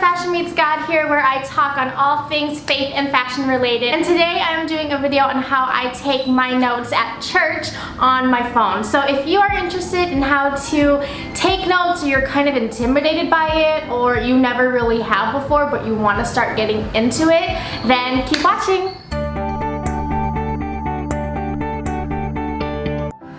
Fashion Meets God here, where I talk on all things faith and fashion related. And today I'm doing a video on how I take my notes at church on my phone. So if you are interested in how to take notes, or you're kind of intimidated by it, or you never really have before but you want to start getting into it, then keep watching.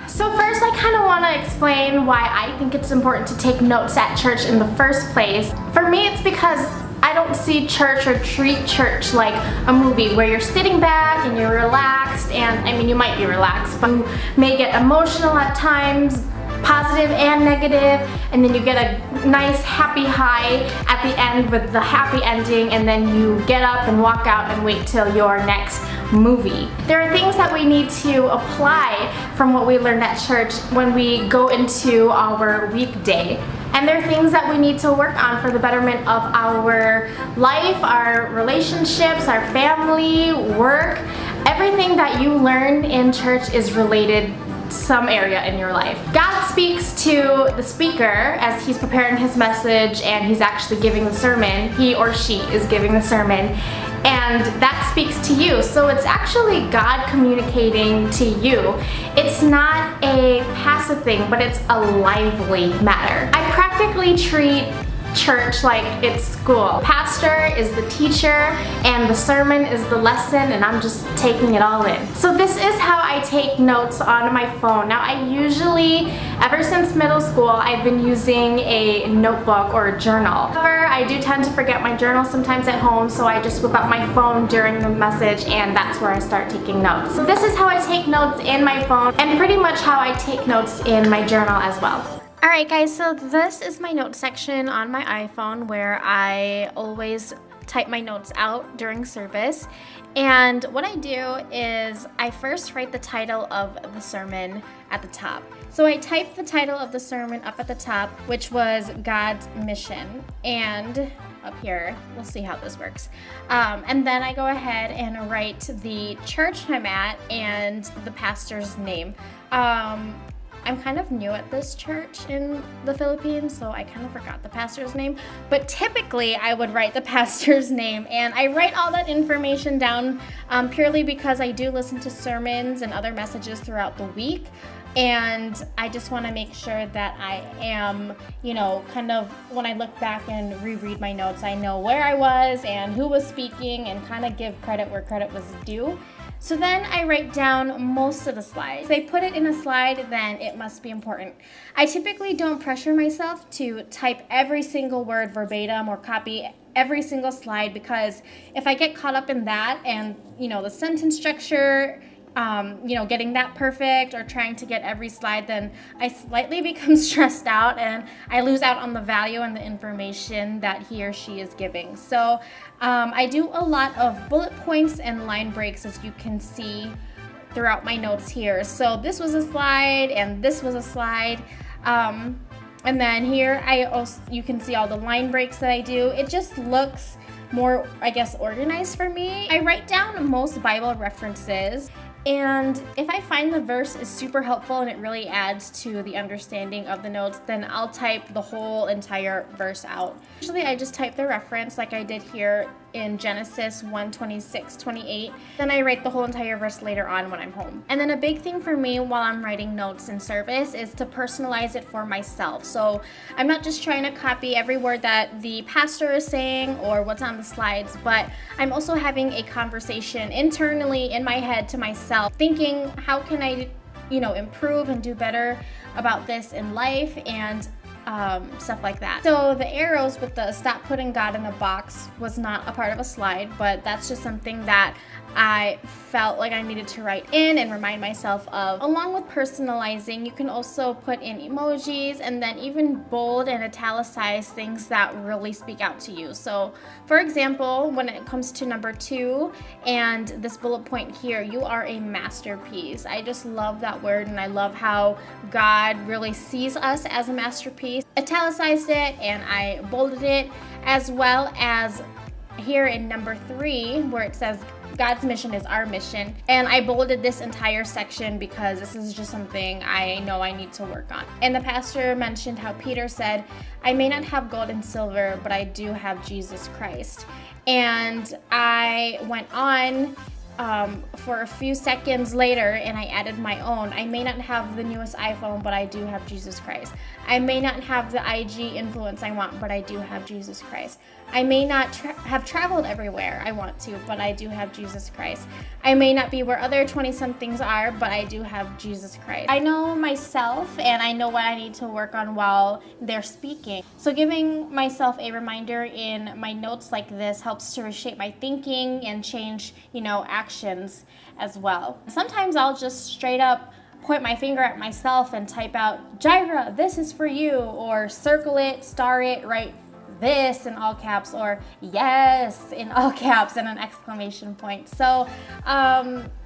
So first, I kind of want to explain why I think it's important to take notes at church in the first place. For me, it's because I don't see church or treat church like a movie where you're sitting back and you're relaxed, and I mean, you might be relaxed, but you may get emotional at times, positive and negative, and then you get a nice happy high at the end with the happy ending, and then you get up and walk out and wait till your next movie. There are things that we need to apply from what we learned at church when we go into our weekday. And there are things that we need to work on for the betterment of our life, our relationships, our family, work. Everything that you learn in church is related some area in your life. God speaks to the speaker as he's preparing his message and he's actually giving the sermon. He or she is giving the sermon, and that speaks to you. So it's actually God communicating to you. It's not a passive thing, but it's a lively matter. I practically treat church like it's school. Pastor is the teacher and the sermon is the lesson, and I'm just taking it all in. So this is how I take notes on my phone. Now I usually, ever since middle school, I've been using a notebook or a journal. However, I do tend to forget my journal sometimes at home, so I just whip out my phone during the message, and that's where I start taking notes. So this is how I take notes in my phone, and pretty much how I take notes in my journal as well. Alright guys, so this is my notes section on my iPhone where I always type my notes out during service. And what I do is I first write the title of the sermon at the top. So I type the title of the sermon up at the top, which was God's mission. And up here, we'll see how this works. And then I go ahead and write the church I'm at and the pastor's name. I'm kind of new at this church in the Philippines, so I kind of forgot the pastor's name. But typically, I would write the pastor's name, and I write all that information down purely because I do listen to sermons and other messages throughout the week. And I just want to make sure that I am, kind of when I look back and reread my notes, I know where I was and who was speaking and kind of give credit where credit was due. So then I write down most of the slides. If I put it in a slide, then it must be important. I typically don't pressure myself to type every single word verbatim or copy every single slide, because if I get caught up in that and, the sentence structure, getting that perfect or trying to get every slide, then I slightly become stressed out and I lose out on the value and the information that he or she is giving. So I do a lot of bullet points and line breaks, as you can see throughout my notes here. So this was a slide and this was a slide. And then here you can see all the line breaks that I do. It just looks more, organized for me. I write down most Bible references. And if I find the verse is super helpful and it really adds to the understanding of the notes, then I'll type the whole entire verse out. Usually I just type the reference like I did here in Genesis 1:26-28. Then I write the whole entire verse later on when I'm home. And then a big thing for me while I'm writing notes in service is to personalize it for myself. So I'm not just trying to copy every word that the pastor is saying or what's on the slides, but I'm also having a conversation internally in my head to myself, thinking how can I, improve and do better about this in life, and stuff like that. So the arrows with the stop putting God in a box was not a part of a slide, but that's just something that I felt like I needed to write in and remind myself of. Along with personalizing, you can also put in emojis and then even bold and italicize things that really speak out to you. So for example, when it comes to number 2 and this bullet point here, you are a masterpiece. I just love that word, and I love how God really sees us as a masterpiece. Italicized it and I bolded it, as well as here in number 3 where it says God's mission is our mission. And I bolded this entire section because this is just something I know I need to work on. And the pastor mentioned how Peter said, I may not have gold and silver, but I do have Jesus Christ. And I went on for a few seconds later and I added my own. I may not have the newest iPhone, but I do have Jesus Christ. I may not have the IG influence I want, but I do have Jesus Christ. I may not have traveled everywhere I want to, but I do have Jesus Christ. I may not be where other 20-somethings are, but I do have Jesus Christ. I know myself and I know what I need to work on while they're speaking. So giving myself a reminder in my notes like this helps to reshape my thinking and change, actions as well. Sometimes I'll just straight up point my finger at myself and type out, Jaira, this is for you, or circle it, star it, write this in all caps, or yes in all caps and an exclamation point. So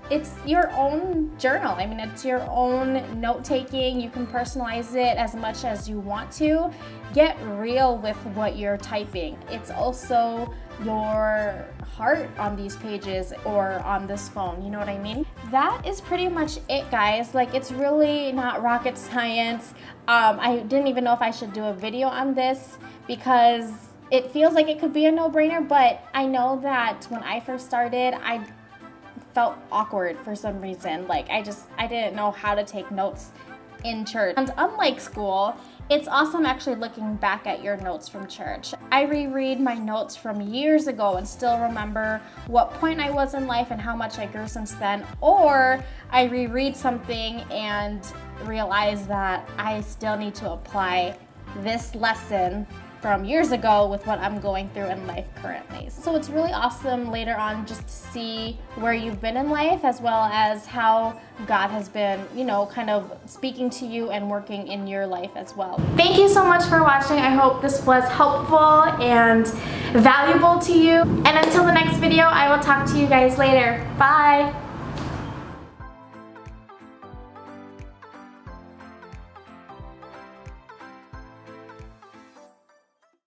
it's your own journal. I mean, it's your own note-taking. You can personalize it as much as you want to. Get real with what you're typing. It's also your heart on these pages or on this phone, you know what I mean? That is pretty much it, guys. Like, it's really not rocket science. I didn't even know if I should do a video on this because it feels like it could be a no-brainer, but I know that when I first started, I felt awkward for some reason. Like, I didn't know how to take notes in church. And unlike school, it's awesome actually looking back at your notes from church. I reread my notes from years ago and still remember what point I was in life and how much I grew since then. Or I reread something and realize that I still need to apply this lesson from years ago with what I'm going through in life currently. So it's really awesome later on just to see where you've been in life as well as how God has been, kind of speaking to you and working in your life as well. Thank you so much for watching. I hope this was helpful and valuable to you. And until the next video, I will talk to you guys later. Bye.